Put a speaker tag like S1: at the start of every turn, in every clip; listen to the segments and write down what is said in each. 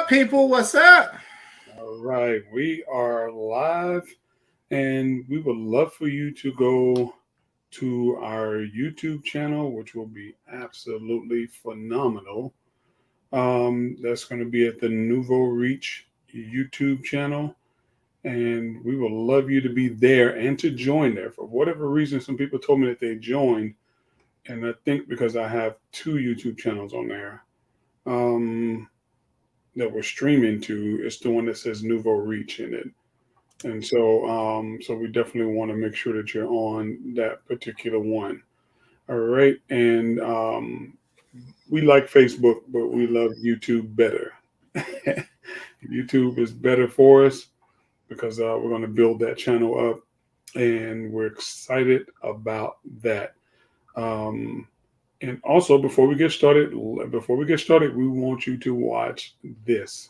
S1: people? What's up?
S2: All right, we are live, and we would love for you to go to our YouTube channel, which will be absolutely phenomenal. That's going to be at the Nouveau Reach YouTube channel, and we would love you to be there and to join there. For whatever reason, some people told me that they joined, and I think because I have two YouTube channels on there. That we're streaming to, it's the one that says Nouveau Reach in it. And so we definitely want to make sure that you're on that particular one. All right. And we like Facebook, but we love YouTube better. YouTube is better for us because we're going to build that channel up, and we're excited about that. Um, and also, before we get started, we want you to watch this.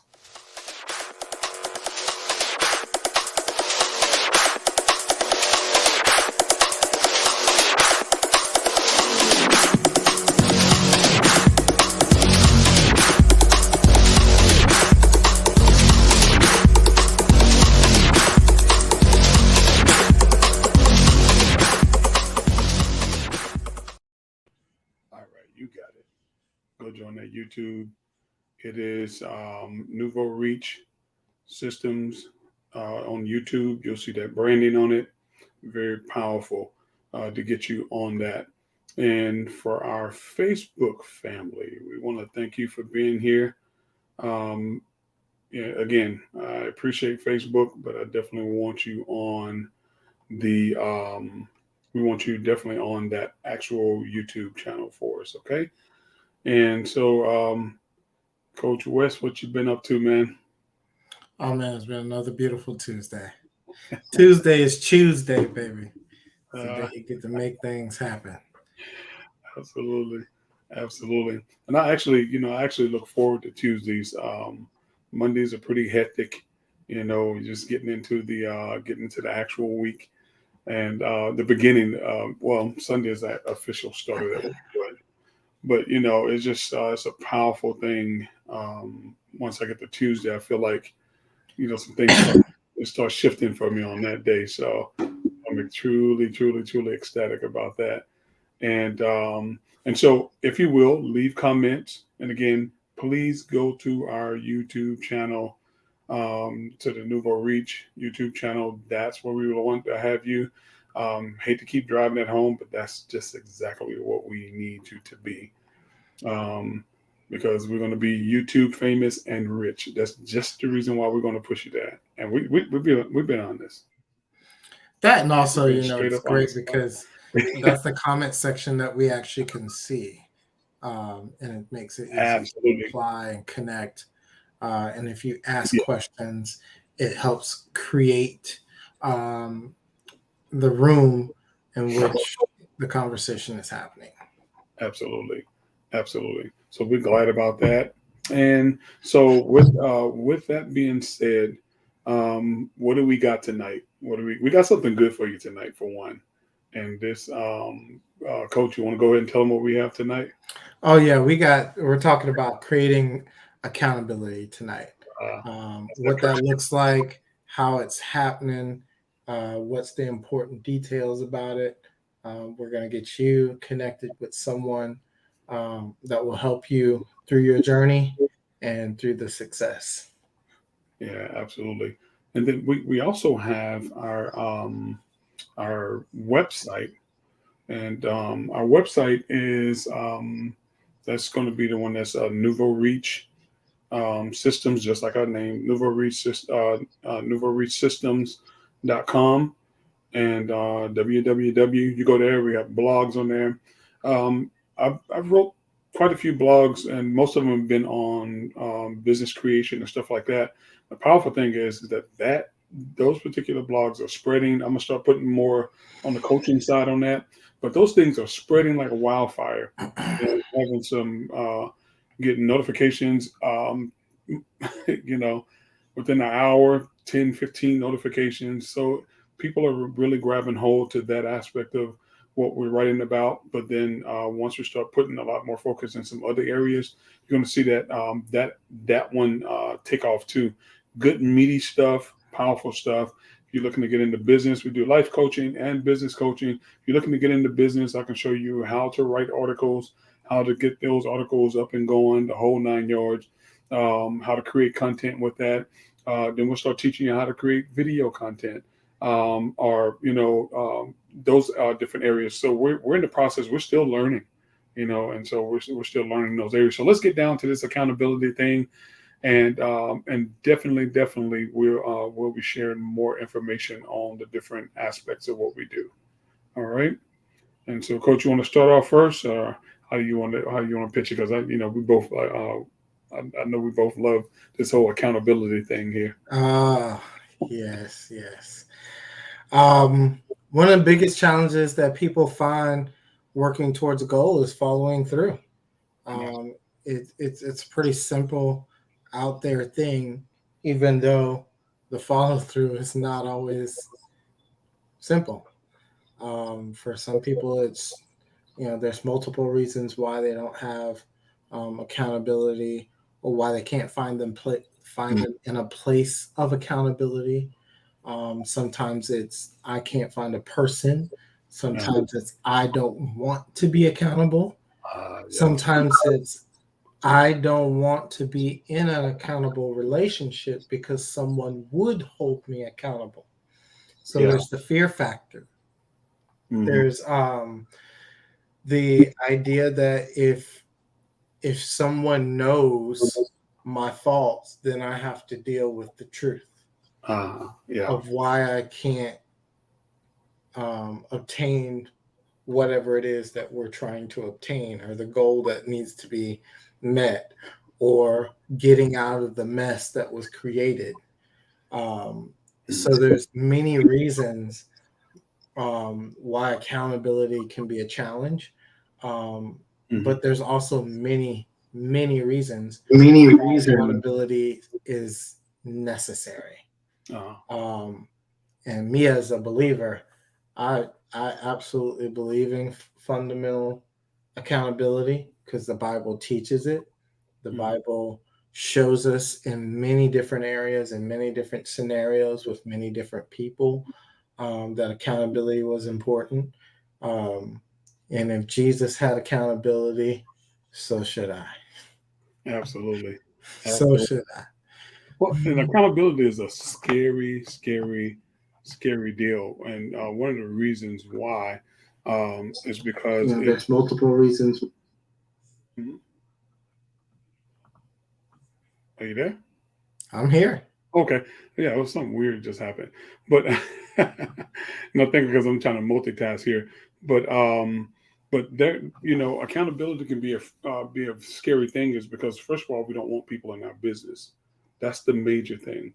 S2: All right, you got it. Go join that YouTube. It is Nouveau Reach Systems on YouTube. You'll see that branding on it. Very powerful to get you on that. And for our Facebook family, we want to thank you for being here. Um, yeah, again, I appreciate Facebook, but I definitely want you on the we want you definitely on that actual YouTube channel for us, okay? And so, Coach West, what you been up to, man?
S1: Oh man, it's been another beautiful Tuesday. Tuesday is Tuesday, baby. It's the
S2: Uh,
S1: day you get to make things happen.
S2: Absolutely, absolutely. And I actually look forward to Tuesdays. Mondays are pretty hectic, just getting into the actual week and the beginning. Well, Sunday is that official start of that week, but it's a powerful thing. Once I get to Tuesday, I feel like some things start shifting for me on that day. So I'm truly, truly, truly ecstatic about that. And so, if you will, leave comments. And again, please go to our YouTube channel, to the Nouveau Reach YouTube channel. That's where we will want to have you. Hate to keep driving at home, but that's just exactly what we need you to be. Um, because we're going to be YouTube famous and rich. That's just the reason why we're going to push you there. And we've been on this.
S1: That and
S2: We've
S1: also,
S2: been straight
S1: it's
S2: up on
S1: great
S2: this.
S1: because that's the comment section that we actually can see. And it makes it easy to
S2: Absolutely.
S1: reply and connect. And if you ask
S2: Yeah,
S1: questions, it helps create um, the room in which the conversation is happening.
S2: absolutely. Absolutely. So we're glad about that. And so with that being said, what do we got tonight? We got something good for you tonight for one. And this coach, you want to go ahead and tell them what we have tonight?
S1: Oh yeah, we're talking about creating accountability tonight.
S2: That's that
S1: What that
S2: person.
S1: looks like, how it's happening, what's the important details about it. We're gonna get you connected with someone that will help you through your journey and through the success.
S2: Yeah, absolutely. And then we also have our website, and our website is that's going to be the one that's Nouveau Reach Systems, just like our name, Nouveau Reach Systems.com, and www. You go there, we have blogs on there. I've wrote quite a few blogs, and most of them have been on business creation and stuff like that. The powerful thing is that those particular blogs are spreading. I'm gonna start putting more on the coaching side on that, but those things are spreading like a wildfire, and having some getting notifications. You know, within an hour, 10, 15 notifications. So people are really grabbing hold to that aspect of what we're writing about. But then once we start putting a lot more focus in some other areas, you're going to see that that one take off too. Good meaty stuff, powerful stuff. If you're looking to get into business, we do life coaching and business coaching. If you're looking to get into business, I can show you how to write articles, how to get those articles up and going, the whole 9 yards, how to create content with that. Then we'll start teaching you how to create video content, or those different areas. So we're in the process. We're still learning, and so we're still learning those areas. So let's get down to this accountability thing, and definitely we'll be sharing more information on the different aspects of what we do. All right. And so, Coach, you want to start off first, or how do you want to pitch it? Because we both I know we both love this whole accountability thing here.
S1: Yes. One of the biggest challenges that people find working towards a goal is following through. It's a pretty simple, out there thing, even though the follow through is not always simple. For some people, it's there's multiple reasons why they don't have accountability, or why they can't find them in a place of accountability. Sometimes it's I can't find a person. Sometimes it's I don't want to be accountable. Sometimes it's I don't want to be in an accountable relationship because someone would hold me accountable. So there's the fear factor.
S2: Mhm.
S1: There's the idea that if someone knows my faults, then I have to deal with the truth of why I can't obtain whatever it is that we're trying to obtain, or the goal that needs to be met, or getting out of the mess that was created. So there's many reasons why accountability can be a challenge, but there's also many reasons accountability is necessary. And me as a believer, I absolutely believe in fundamental accountability because the Bible teaches it. The Bible shows us in many different areas and many different scenarios with many different people that accountability was important. And if Jesus had accountability, so should I.
S2: Absolutely.
S1: So should I.
S2: Well, and accountability is a scary deal. And one of the reasons why is because
S1: there's multiple reasons.
S2: Are you there?
S1: I'm here.
S2: Okay. Yeah, it was something weird just happened. But no, thank you, because I'm trying to multitask here. But there, accountability can be a scary thing, is because first of all, we don't want people in our business. That's the major thing.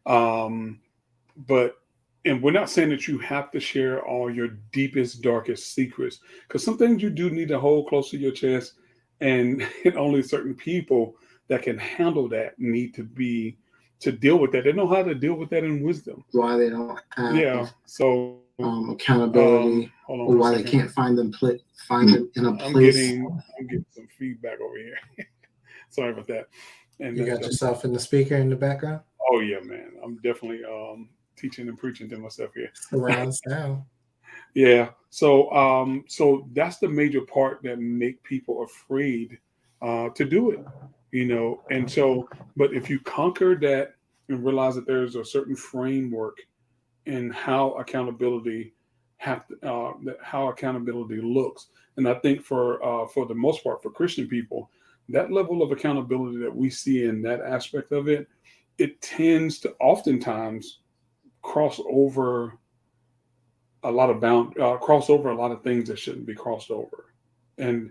S2: But and we're not saying that you have to share all your deepest, darkest secrets, because some things you do need to hold close to your chest, and only certain people that can handle that need to deal with that. They know how to deal with that in wisdom.
S1: Why they don't have
S2: so
S1: accountability, or why they can't find them in a place.
S2: I'm getting some feedback over here. Sorry about that. And
S1: you got yourself in the speaker in the background?
S2: Oh yeah, man. I'm definitely teaching and preaching to myself here.
S1: Surround sound.
S2: Yeah. So that's the major part that make people afraid to do it. And so, but if you conquer that and realize that there's a certain framework in how accountability looks, and I think for the most part, for Christian people, that level of accountability that we see in that aspect of it, it tends to oftentimes cross over a lot of things that shouldn't be crossed over, and.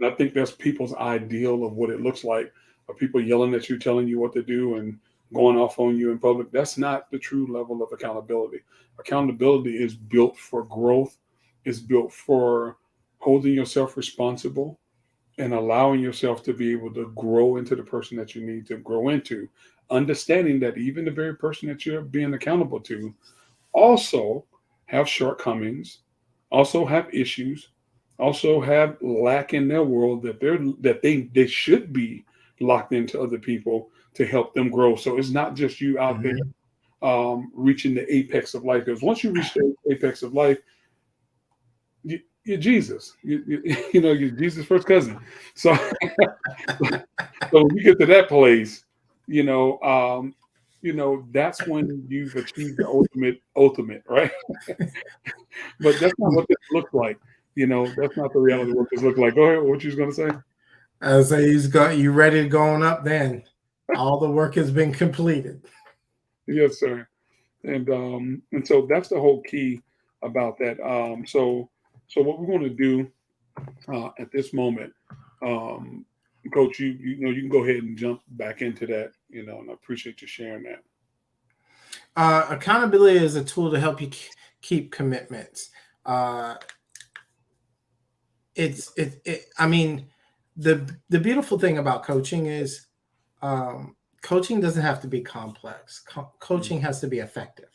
S2: And I think that's people's ideal of what it looks like. Are people yelling at you, telling you what to do, and going off on you in public? That's not the true level of accountability. Accountability is built for growth. It's built for holding yourself responsible and allowing yourself to be able to grow into the person that you need to grow into. Understanding that even the very person that you're being accountable to also have shortcomings, also have issues, also have lack in their world that they should be locked into other people to help them grow. So it's not just you out there
S1: Mhm.
S2: reaching the apex of life. Because once you reach the apex of life, you're Jesus. You're Jesus' first cousin. So, so when you get to that place, you know, um, that's when you've achieved the ultimate, right? But that's not what this looks like. That's not the reality of what this looks like. Go ahead. What you was gonna say?
S1: I say you ready to going up then. All the work has been completed.
S2: Yes, sir. And so that's the whole key about that. So what we're going to do at this moment, um, Coach, you can go ahead and jump back into that. And I appreciate you sharing that.
S1: Accountability is a tool to help you keep commitments. Uh, I mean, the beautiful thing about coaching is coaching doesn't have to be complex. Coaching has to be effective.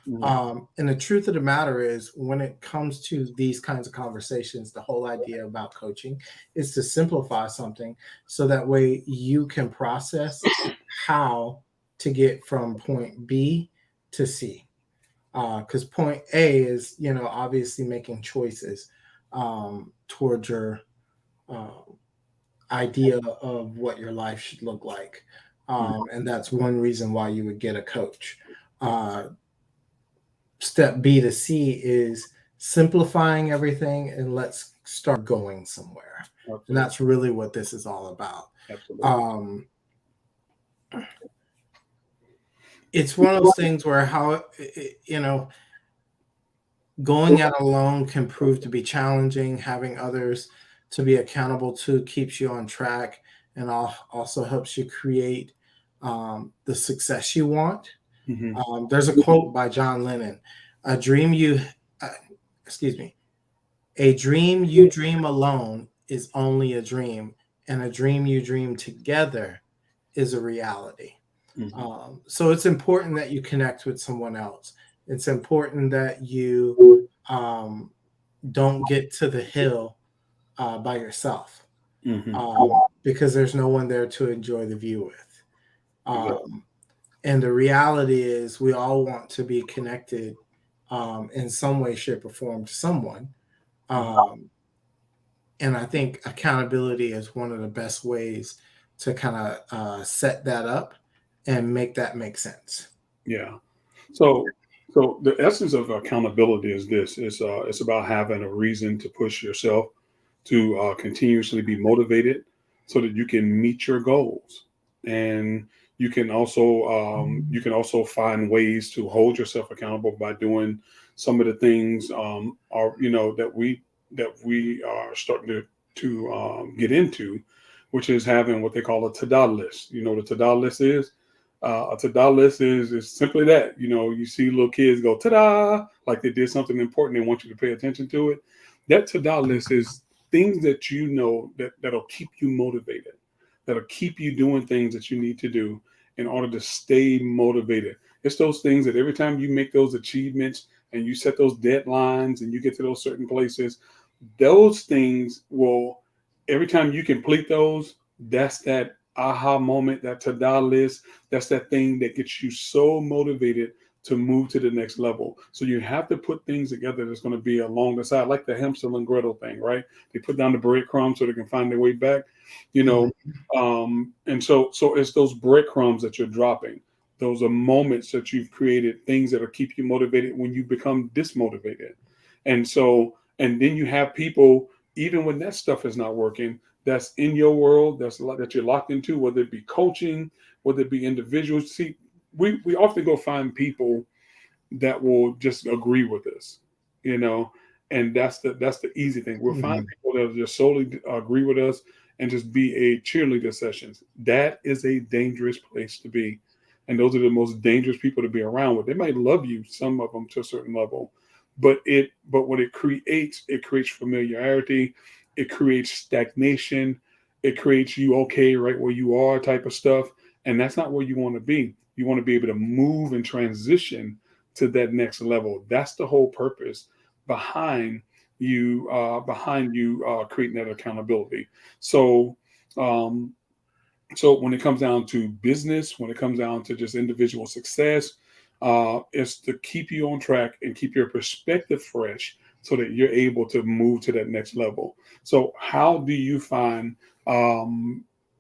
S2: Mm-hmm.
S1: And the truth of the matter is, when it comes to these kinds of conversations, the whole idea about coaching is to simplify something so that way you can process how to get from point B to C. Because point A is, obviously making choices towards your uh, idea of what your life should look like. And that's one reason why you would get a coach. Uh, Step B to C is simplifying everything and let's start going somewhere. And
S2: Absolutely.
S1: that's really what this is all about.
S2: Absolutely.
S1: Um, it's one of those things where going out alone can prove to be challenging. Having others to be accountable to keeps you on track and also helps you create the success you want.
S2: Mm-hmm.
S1: There's a quote by John Lennon: "A dream uh, excuse me, a dream you dream alone is only a dream, and a dream you dream together is a reality."
S2: Mm-hmm.
S1: So it's important that you connect with someone else. It's important that you don't get to the hill by yourself
S2: Mm-hmm.
S1: because there's no one there to enjoy the view with.
S2: Exactly.
S1: Um, and the reality is, we all want to be connected in some way, shape, or form to someone.
S2: Mm-hmm.
S1: Um, and I think accountability is one of the best ways to kind of set that up and make that make sense.
S2: Yeah. So the essence of accountability is this: it's about having a reason to push yourself to continuously be motivated so that you can meet your goals, and you can also find ways to hold yourself accountable by doing some of the things are that we are starting to get into, which is having what they call a to-do list. The to-do list is a to-do list is simply that. You see little kids go ta-da, like they did something important. They want you to pay attention to it. That to-do list is things that that'll keep you motivated, that'll keep you doing things that you need to do in order to stay motivated. It's those things that every time you make those achievements and you set those deadlines and you get to those certain places, those things will, every time you complete those, that's that aha moment, that to-do list, that's that thing that gets you so motivated to move to the next level. So you have to put things together that's going to be along the side, like the Hansel and Gretel thing, right? They put down the breadcrumbs so they can find their way back, you
S1: Mhm.
S2: know. And so it's those breadcrumbs that you're dropping. Those are moments that you've created, things that'll keep you motivated when you become dismotivated. And then you have people, even when that stuff is not working, that's in your world, that you're locked into, whether it be coaching, whether it be individuals. See, we often go find people that will just agree with us, you know, and that's the easy thing. We'll find
S1: Mhm.
S2: people that just solely agree with us and just be a cheerleader sessions. That is a dangerous place to be. And those are the most dangerous people to be around with. They might love you, some of them to a certain level, but what it creates familiarity, it creates stagnation, it creates you okay right where you are type of stuff. And that's not where you want to be. You want to be able to move and transition to that next level. That's the whole purpose behind you behind you creating that accountability. So um, so when it comes down to business, when it comes down to just individual success, is to keep you on track and keep your perspective fresh so that you're able to move to that next level. So how do you find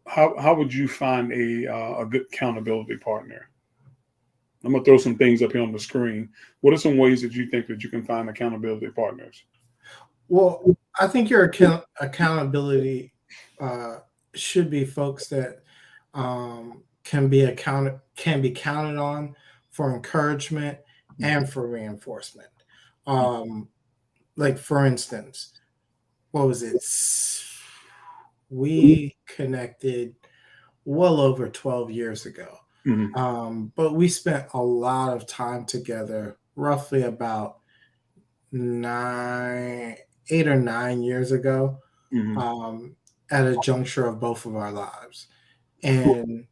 S2: how would you find a good accountability partner? I'm gonna throw some things up here on the screen. What are some ways that you think that you can find accountability partners?
S1: Well, I think your accountability uh, should be folks that can be counted on for encouragement and for reinforcement. Um, like for instance, what was it? We connected well over 12 years ago.
S2: Hmm.
S1: But we spent a lot of time together, roughly about nine, 8 or 9 years ago,
S2: Hmm.
S1: um, at a juncture of both of our lives. And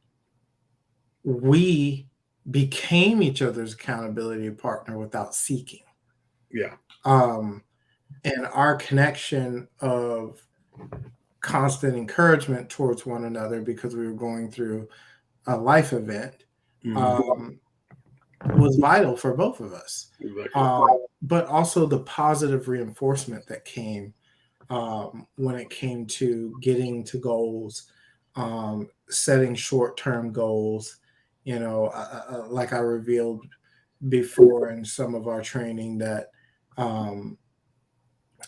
S1: we became each other's accountability partner without seeking.
S2: Yeah.
S1: Um, and our connection of constant encouragement towards one another because we were going through a life event
S2: Hmm.
S1: um, was vital for both of us.
S2: Exactly.
S1: Um, but also the positive reinforcement that came when it came to getting to goals, setting short term goals. Like I revealed before in some of our training, that um,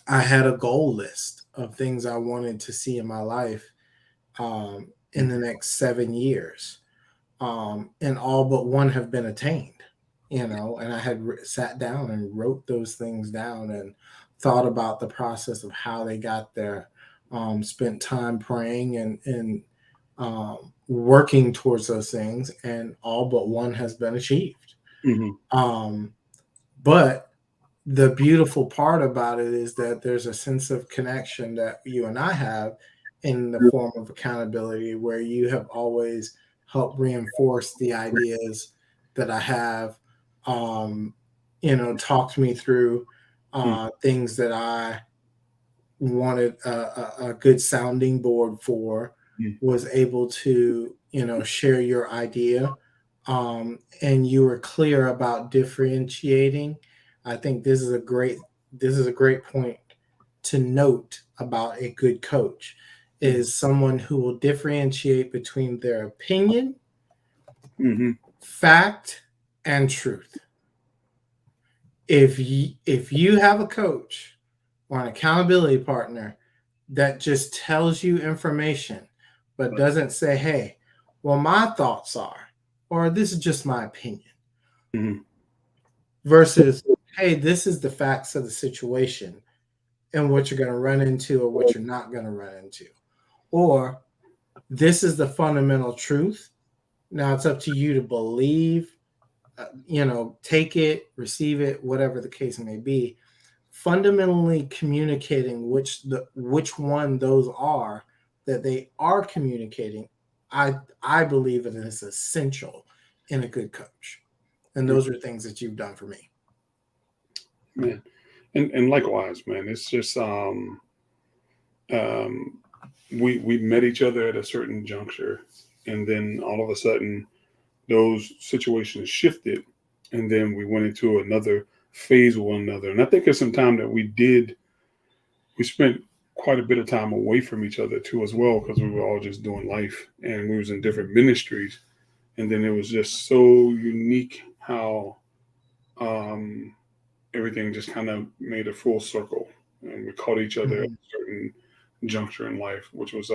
S1: I had a goal list of things I wanted to see in my life in the next 7 years. And all but one have been attained, and I had sat down and wrote those things down and thought about the process of how they got there, spent time praying and working towards those things, and all but one has been achieved.
S2: Hmm.
S1: Um, but the beautiful part about it is that there's a sense of connection that you and I have in the form of accountability, where you have always helped reinforce the ideas that I have, um, talked me through things that I wanted a good sounding board for, was able to, share your idea. And you were clear about differentiating. I think this is a great point to note about a good coach, is someone who will differentiate between their opinion,
S2: Hmm.
S1: fact, and truth. If you have a coach or an accountability partner that just tells you information but doesn't say, hey, well, my thoughts are, or this is just my opinion,
S2: Hmm.
S1: versus, hey, this is the facts of the situation and what you're going to run into or what you're not going to run into, or this is the fundamental truth. Now it's up to you to believe, take it, receive it, whatever the case may be. Fundamentally communicating which one those are that they are communicating, I believe it is essential in a good coach. And those are things that you've done for me.
S2: Man, and likewise, man. It's just um, we met each other at a certain juncture, and then all of a sudden, those situations shifted, and then we went into another phase with one another. And I think it's some time that we spent quite a bit of time away from each other too, as well, because we were all just doing life, and we was in different ministries. And then it was just so unique how um, everything just kind of made a full circle, and we caught each other at
S1: Mhm.
S2: a certain juncture in life, which was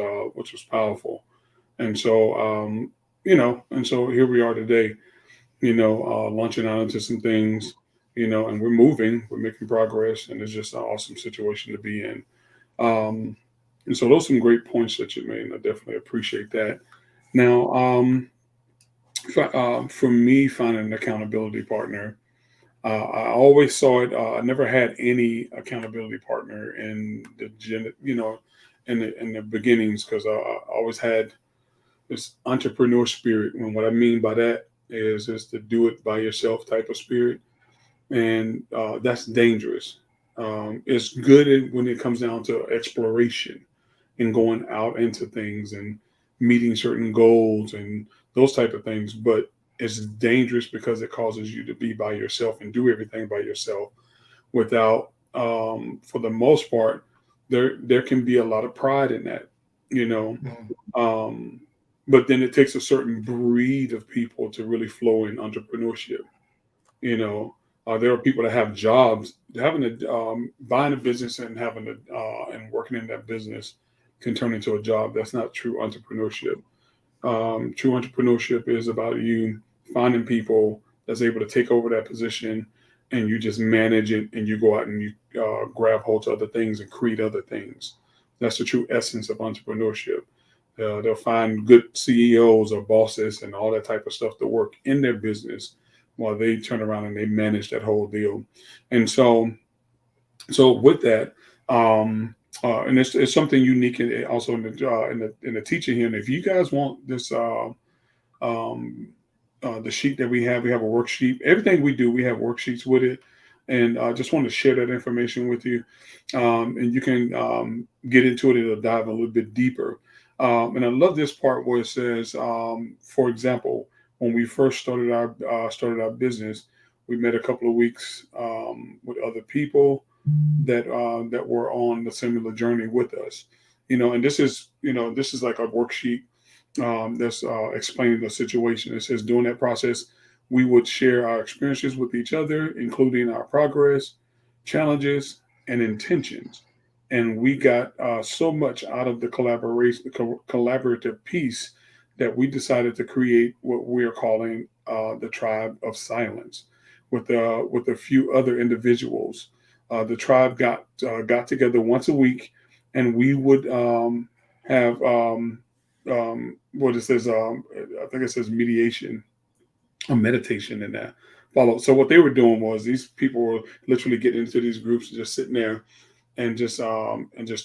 S2: powerful. And so and so here we are today, launching out into some things, and we're making progress, and it's just an awesome situation to be in. Um, and so those are some great points that you made, and I definitely appreciate that. Now, for me, finding an accountability partner, I always saw it. I never had any accountability partner in in the beginnings, because I always had this entrepreneur spirit. And what I mean by that is to do it by yourself type of spirit, and that's dangerous. It's good when it comes down to exploration and going out into things and meeting certain goals and those type of things. But it's dangerous because it causes you to be by yourself and do everything by yourself without, for the most part, there can be a lot of pride in that, you know.
S1: Mhm.
S2: Um, but then it takes a certain breed of people to really flow in entrepreneurship. You know, there are people that have jobs. Having a buying a business and having a and working in that business can turn into a job. That's not true entrepreneurship. True entrepreneurship is about you finding people that's able to take over that position, and you just manage it, and you go out and you grab hold to other things and create other things. That's the true essence of entrepreneurship. They'll find good CEOs or bosses and all that type of stuff to work in their business while they turn around and they manage that whole deal. And so with that, and it's something unique in, also in the teaching here. And if you guys want this, um, the sheet that we have a worksheet. Everything we do, we have worksheets with it. And I just want to share that information with you, and you can get into it. It'll dive a little bit deeper. And I love this part where it says, for example, when we first started our business, we met a couple of weeks with other people that were on the similar journey with us. You know, and this is like a worksheet that's explaining the situation. It says during that process, we would share our experiences with each other, including our progress, challenges, and intentions. And we got so much out of the collaborative piece that we decided to create what we are calling the Tribe of Silence, with a few other individuals. The tribe got together once a week, and we would have what it says. I think it says mediation, a meditation in that follow. So what they were doing was these people were literally getting into these groups, just sitting there and just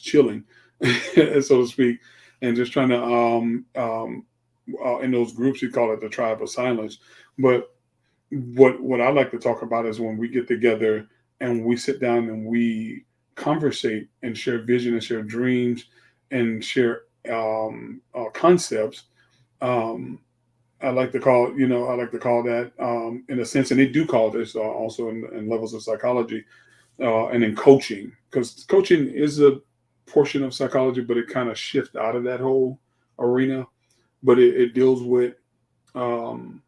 S2: chilling, so to speak, and just trying to in those groups you call it the tribe of silence. But what I like to talk about is when we get together and we sit down and we conversate and share vision and share dreams and share concepts. Um, I like to call that in a sense, and they do call this also in levels of psychology and in coaching, because coaching is a portion of psychology, but it kind of shifts out of that whole arena. But it deals with um,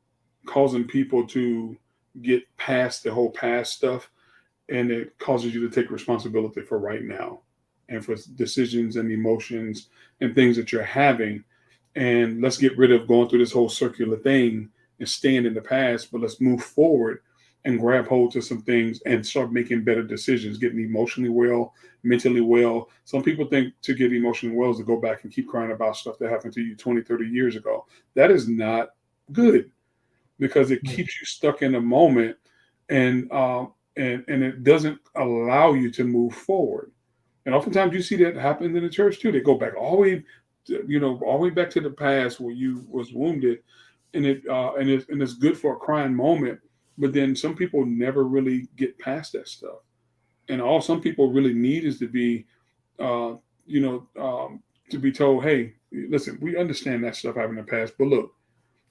S2: causing people to get past the whole past stuff, and it causes you to take responsibility for right now and for decisions and emotions and things that you're having. And let's get rid of going through this whole circular thing and staying in the past, but let's move forward and grab hold to some things and start making better decisions, getting emotionally well, mentally well. Some people think to get emotionally well is to go back and keep crying about stuff that happened to you 20, 30 years ago. That is not good, because it
S1: Yeah.
S2: keeps you stuck in a moment, and and it doesn't allow you to move forward. And oftentimes you see that happen in the church too. They go back all the way, all the way back to the past where you was wounded, and it's good for a crying moment. But then some people never really get past that stuff, and all some people really need is to be, uh, to be told, hey, listen, we understand that stuff happened in the past, but look,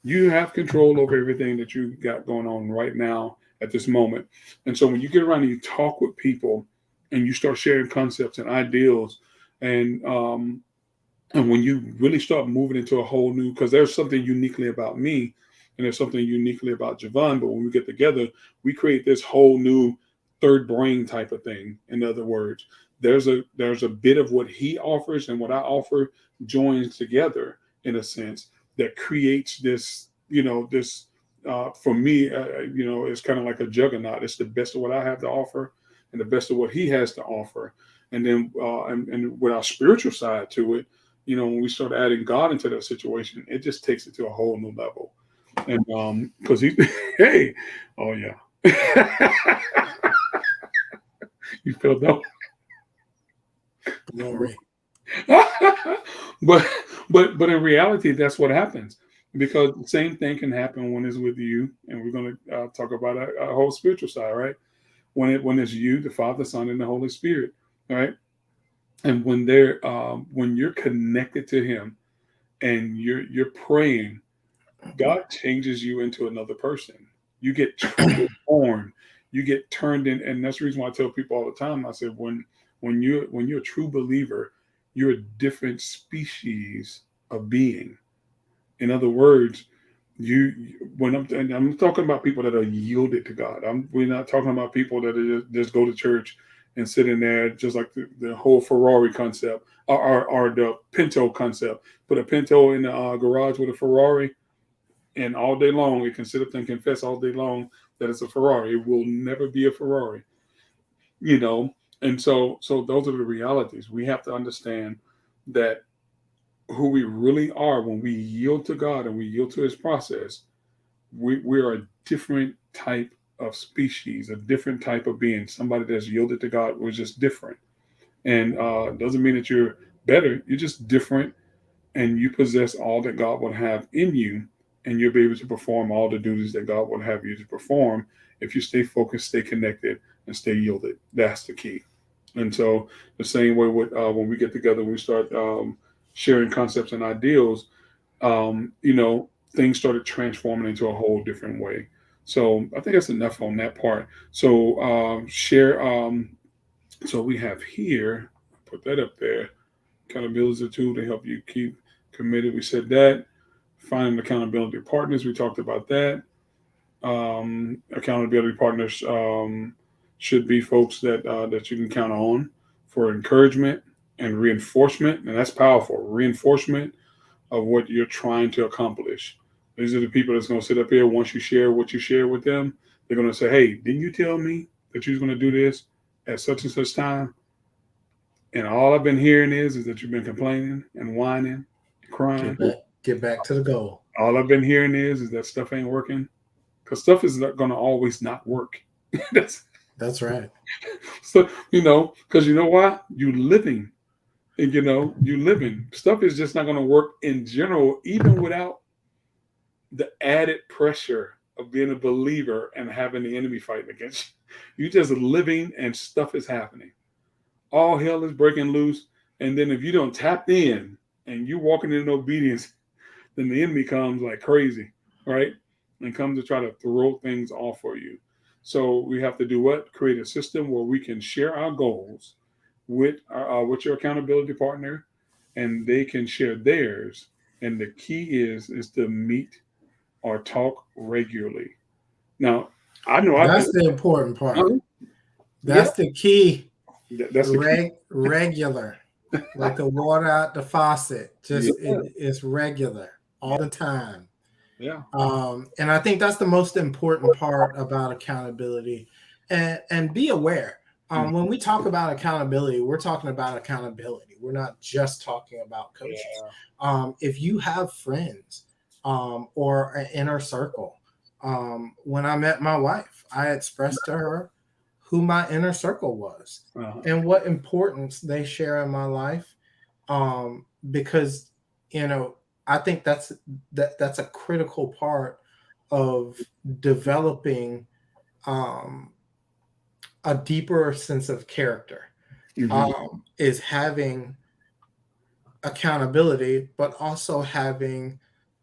S2: you have control over everything that you got going on right now at this moment. And so when you get around and you talk with people and you start sharing concepts and ideals, and and when you really start moving into a whole new, because there's something uniquely about me and there's something uniquely about Javon, but when we get together, we create this whole new third brain type of thing. In other words, there's a bit of what he offers and what I offer joins together in a sense that creates this, this for me, it's kind of like a juggernaut. It's the best of what I have to offer and the best of what he has to offer. And then, and with our spiritual side to it, when we start adding God into that situation, it just takes it to a whole new level. And because he, hey, oh yeah, you feel that,
S1: Glory.
S2: but but in reality, that's what happens, because the same thing can happen when it's with you, and we're going to talk about our whole spiritual side, right? when it's you, the Father, Son, and the Holy Spirit, right? And when they're when you're connected to Him and you're praying, God changes you into another person. You get transformed. You get turned in, and that's the reason why I tell people all the time. I said when you're a true believer, you're a different species of being. In other words, you when I'm talking about people that are yielded to God. We're not talking about people that are just go to church and sit in there just like the whole Ferrari concept or the Pinto concept. Put a Pinto in the garage with a Ferrari, and all day long it can sit up there and confess all day long that it's a Ferrari. It will never be a Ferrari, you know. And so those are the realities. We have to understand that who we really are when we yield to God and we yield to His process, we are a different type of species, a different type of being. Somebody that's yielded to God was just different, and doesn't mean that you're better. You're just different, and you possess all that God would have in you, and you'll be able to perform all the duties that God would have you to perform if you stay focused, stay connected, and stay yielded. That's the key. And so the same way with when we get together, we start sharing concepts and ideals. Things started transforming into a whole different way. So I think that's enough on that part. So share. So we have here, put that up there. Accountability is a tool to help you keep committed. We said that. Finding accountability partners. We talked about that. Accountability partners should be folks that you can count on for encouragement and reinforcement, and that's powerful. Reinforcement of what you're trying to accomplish. These are the people that's going to sit up here once you share what you share with them. They're going to say, "Hey, didn't you tell me that you was going to do this at such and such time? And all I've been hearing is that you've been complaining and whining, and crying.
S1: Get back to the goal.
S2: All I've been hearing is that stuff ain't working because stuff is not going to always not work."
S1: That's right.
S2: So because you know why you living, and you living stuff is just not going to work in general, even without the added pressure of being a believer and having the enemy fighting against you. You just living and stuff is happening. All hell is breaking loose. And then if you don't tap in and you walking in obedience, then the enemy comes like crazy, right? And comes to try to throw things off for you. So we have to do what? Create a system where we can share our goals with your accountability partner, and they can share theirs. And the key is to meet or talk regularly. Now, I know
S1: That's the important part.
S2: yeah,
S1: That's the key.
S2: that's the key.
S1: Regular, like the water out the faucet. Just
S2: Yeah,
S1: it's regular all the time.
S2: yeah.
S1: And I think that's the most important part about accountability. And be aware.
S2: Mhm.
S1: When we talk about accountability, we're talking about accountability. We're not just talking about coaches. If you have friends or an inner circle, when I met my wife, I expressed to her who my inner circle was and what importance they share in my life. Because I think that's a critical part of developing a deeper sense of character. Is having accountability, but also having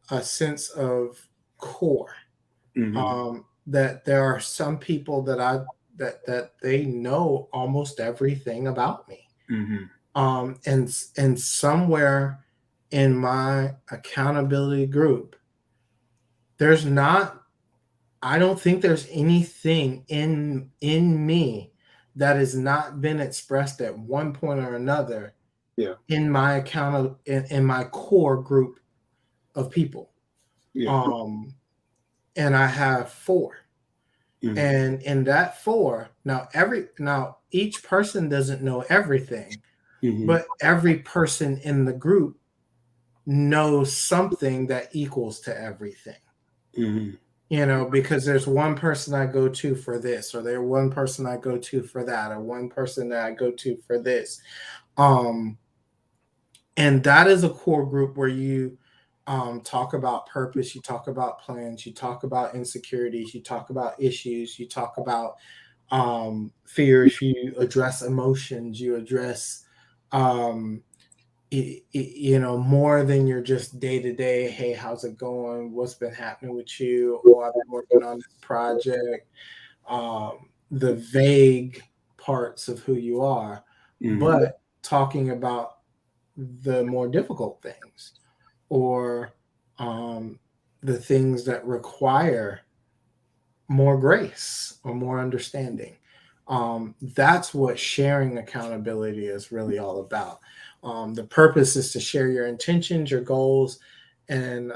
S1: a sense of core. That there are some people that they know almost everything about me. And somewhere in my accountability group, I don't think there's anything in me that has not been expressed at one point or another in my in my core group of people. And I have 4. And in that 4, now each person doesn't know everything, but every person in the group knows something that equals to everything. Because there's one person I go to for this, or there's one person I go to for that, or one person that I go to for this. And that is a core group where you talk about purpose, you talk about plans, you talk about insecurities, you talk about issues, you talk about fears, you address emotions, you address, um, more than your just day to day. Hey, how's it going? What's been happening with you? Oh, I've been working on this project. The vague parts of who you are,
S2: Mhm.
S1: but talking about the more difficult things, or um, the things that require more grace or more understanding. That's what sharing accountability is really all about. The purpose is to share your intentions, your goals, and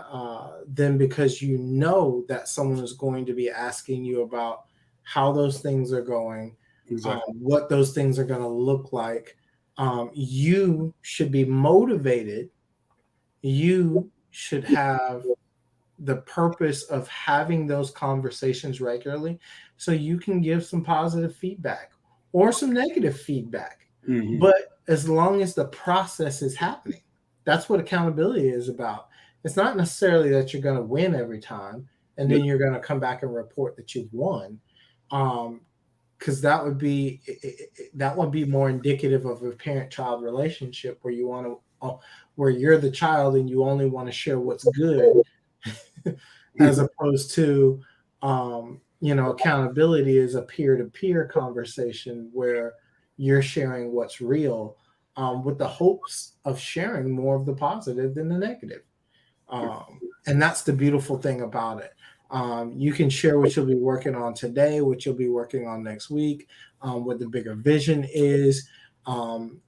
S1: then because you know that someone is going to be asking you about how those things are going,
S2: Exactly.
S1: what those things are going to look like, you should be motivated. You should have the purpose of having those conversations regularly so you can give some positive feedback or some negative feedback.
S2: Mhm.
S1: But as long as the process is happening, that's what accountability is about. It's not necessarily that you're going to win every time and
S2: Yeah.
S1: then you're going to come back and report that you've won. Because that would be more indicative of a parent-child relationship where you want to where you're the child and you only want to share what's good, as opposed to, accountability is a peer-to-peer conversation where you're sharing what's real, with the hopes of sharing more of the positive than the negative. And that's the beautiful thing about it. You can share what you'll be working on today, what you'll be working on next week, what the bigger vision is.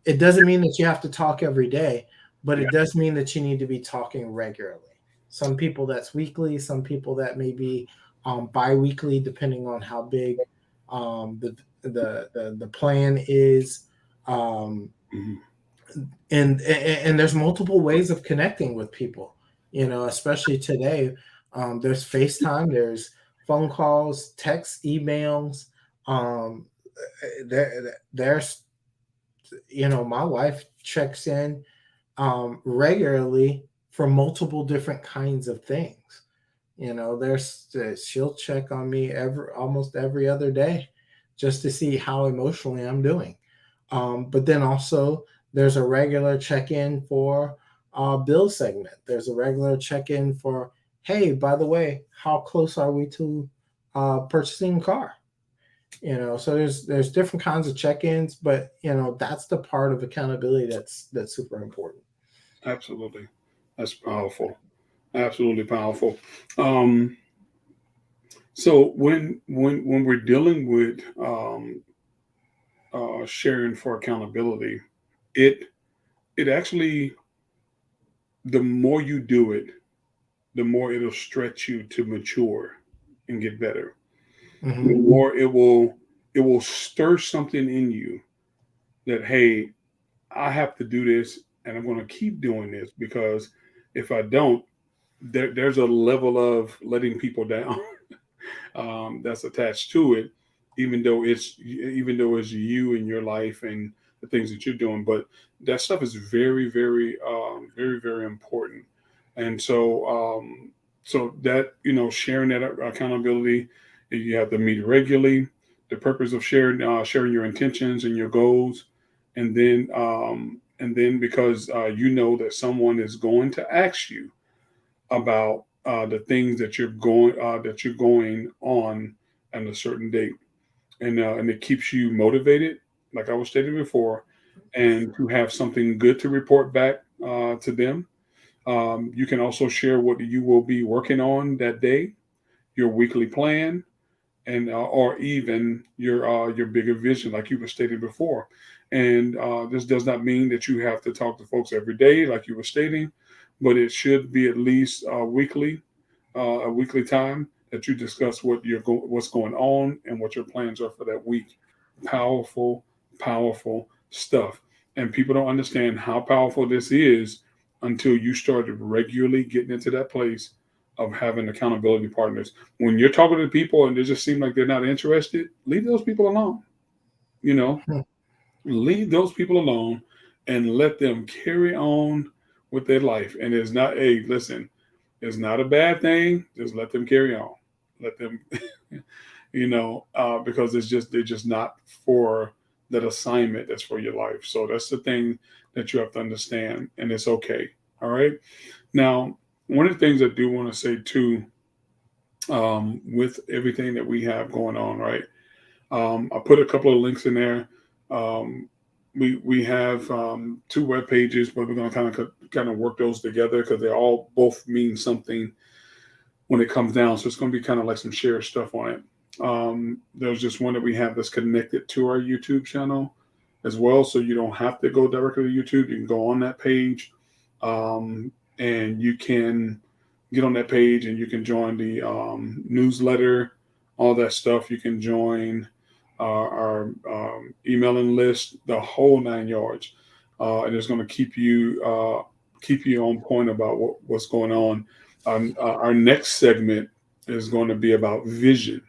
S1: It doesn't mean that you have to talk every day, but
S2: Yeah.
S1: it does mean that you need to be talking regularly. Some people that's weekly, some people that may be bi-weekly, depending on how big the plan is. Um,
S2: Mhm.
S1: and there's multiple ways of connecting with people, especially today. There's FaceTime, there's phone calls, text, emails. um there's, my wife checks in regularly for multiple different kinds of things. She'll check on me almost every other day just to see how emotionally I'm doing. But then also there's a regular check-in for bill segment. There's a regular check-in for, hey, by the way, how close are we to purchasing a car? So there's different kinds of check-ins, but that's the part of accountability that's super important.
S2: Absolutely. That's powerful. Absolutely powerful. Um, so when we're dealing with sharing for accountability, it it actually, the more you do it, the more it'll stretch you to mature and get better. The
S1: Hmm.
S2: more it will stir something in you that, hey, I have to do this and I'm going to keep doing this, because if I don't, there's a level of letting people down that's attached to it, even though it's you and your life and the things that you're doing. But that stuff is very, very, very, very important. And so that, sharing that accountability, you have to meet regularly. The purpose of sharing your intentions and your goals, and then because you know that someone is going to ask you about the things that you're going on at a certain date, and it keeps you motivated, like I was stating before, and to have something good to report back to them. You can also share what you will be working on that day, your weekly plan, and or even your bigger vision, like you were stating before. And this does not mean that you have to talk to folks every day, like you were stating, but it should be at least a weekly time that you discuss what's going on and what your plans are for that week. Powerful, powerful stuff. And people don't understand how powerful this is until you started regularly getting into that place of having accountability partners. When you're talking to people and they just seem like they're not interested, leave those people alone. You know, leave those people alone and let them carry on with their life. And it's not, hey, listen, it's not a bad thing. Just let them carry on. Let them, because they're just not for that assignment that's for your life. So that's the thing that you have to understand, and it's okay. All right. Now, one of the things I do want to say too, with everything that we have going on, right? I put a couple of links in there. Um, we have two web pages, but we're going to kind of work those together because they all both mean something when it comes down. So it's going to be kind of like some shared stuff on it. There's just one that we have that's connected to our YouTube channel as well. So you don't have to go directly to YouTube. You can go on that page, and you can get on that page and you can join the newsletter, all that stuff. You can join our emailing list, the whole 9 yards. And it's going to keep you on point about what's going on. Our next segment is going to be about vision,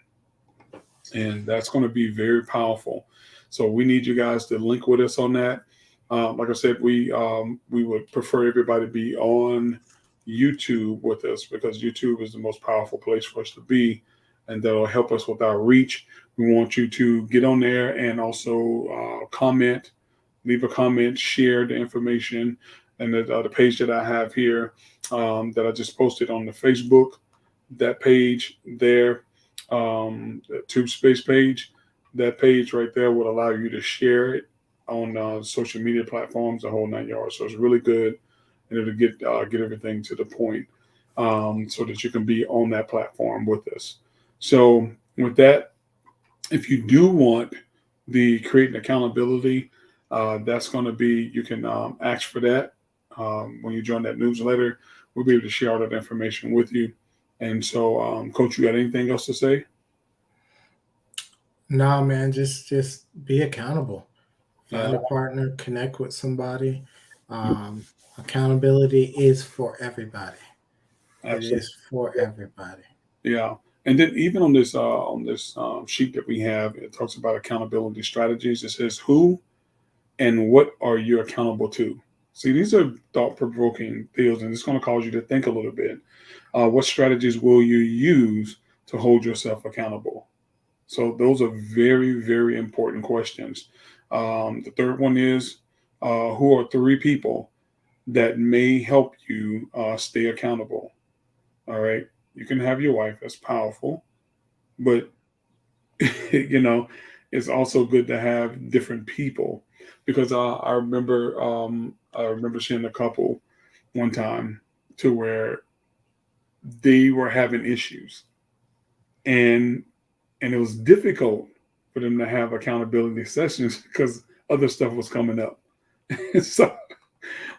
S2: and that's going to be very powerful. So we need you guys to link with us on that. Like I said, we would prefer everybody be on YouTube with us because YouTube is the most powerful place for us to be, and that'll help us with our reach. We want you to get on there and also comment, leave a comment, share the information, and the page that I have here that I just posted on the Facebook, that page there, the Tube Space page, that page right there will allow you to share it on social media platforms, the whole 9 yards. So it's really good, and it'll get everything to the point, so that you can be on that platform with us. So with that, if you do want the creating accountability, that's going to be, you can ask for that when you join that newsletter. We'll be able to share all that information with you. And so, Coach, you got anything else to say?
S1: No, man, just be accountable.
S2: Yeah,
S1: Find a partner, connect with somebody. Um, Accountability is for everybody. It
S2: absolutely.
S1: is for everybody.
S2: Yeah. And then even on this sheet that we have, it talks about accountability strategies. It says who and what are you accountable to? See, these are thought provoking deals, and it's going to cause you to think a little bit. What strategies will you use to hold yourself accountable? So those are very, very important questions. The third one is who are three people that may help you stay accountable? All right. You can have your wife, that's powerful, but you know, it's also good to have different people because I remember seeing a couple one time to where they were having issues, and it was difficult for them to have accountability sessions because other stuff was coming up. so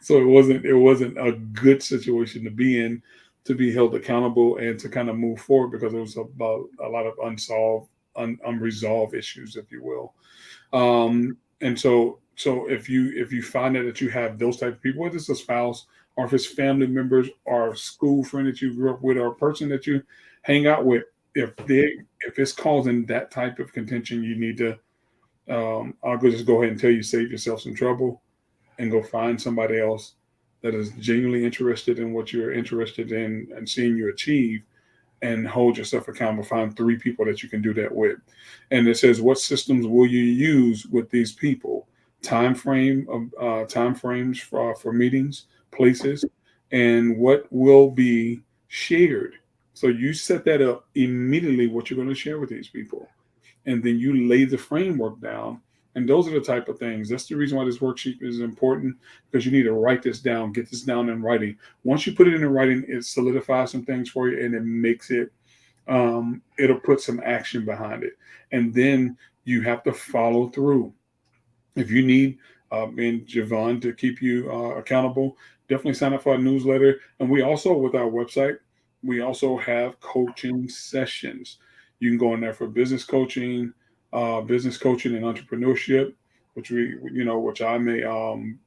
S2: so it wasn't a good situation to be in, to be held accountable and to kind of move forward because it was about a lot of unresolved issues, if you will. And so if you find that you have those type of people, whether it's a spouse or if it's family members or a school friend that you grew up with or a person that you hang out with, if it's causing that type of contention, you need to I'll just go ahead and tell you, save yourself some trouble and go find somebody else that is genuinely interested in what you're interested in and seeing you achieve, and hold yourself accountable. Find three people that you can do that with. And it says, what systems will you use with these people? Time frames for meetings, places, and what will be shared. So you set that up immediately, what you're going to share with these people, and then you lay the framework down. And those are the type of things. That's the reason why this worksheet is important, because you need to write this down, get this down in writing. Once you put it in writing, it solidifies some things for you, and it makes it, it'll put some action behind it. And then you have to follow through. If you need me and Javon to keep you accountable, definitely sign up for our newsletter. And we also, with our website, we also have coaching sessions. You can go in there for business coaching and entrepreneurship, which I may, I'm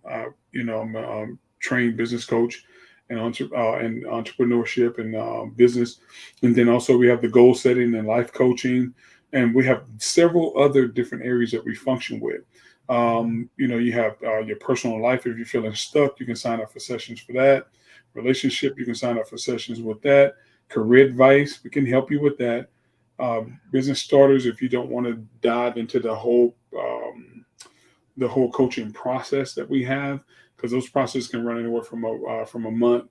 S2: a trained business coach and entrepreneurship and business. And then also we have the goal setting and life coaching. And we have several other different areas that we function with. You have your personal life. If you're feeling stuck, you can sign up for sessions for that. Relationship, you can sign up for sessions with that. Career advice, we can help you with that. business starters, if you don't want to dive into the whole coaching process that we have, because those processes can run anywhere from a month,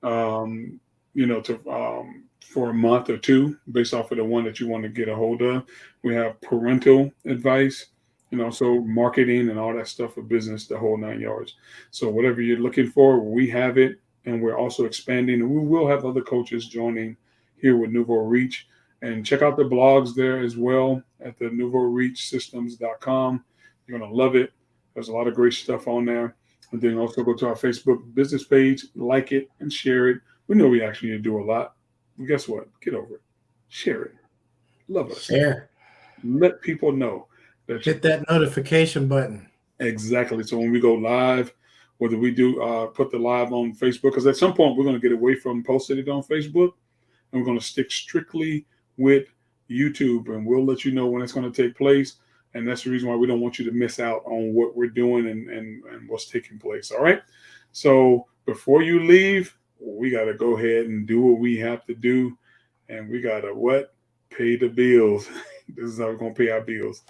S2: um, to for a month or two, based off of the one that you want to get a hold of. We have parental advice, so marketing and all that stuff for business, the whole 9 yards. So whatever you're looking for, we have it, and we're also expanding, and we will have other coaches joining here with Nouveau Reach. And check out the blogs there as well at the nouveaureachsystems.com. You're going to love it. There's a lot of great stuff on there. And then also go to our Facebook business page, like it, and share it. We know we actually do a lot. But guess what? Get over it. Share it. Love us.
S1: Share.
S2: Let people know that
S1: Hit that notification button.
S2: exactly. So when we go live, whether we do put the live on Facebook, because at some point we're going to get away from posting it on Facebook, and we're going to stick strictly with YouTube, and we'll let you know when it's going to take place. And that's the reason why we don't want you to miss out on what we're doing and what's taking place. All right. So before you leave, we got to go ahead and do what we have to do. And we got to what? Pay the bills. This is how we're going to pay our bills.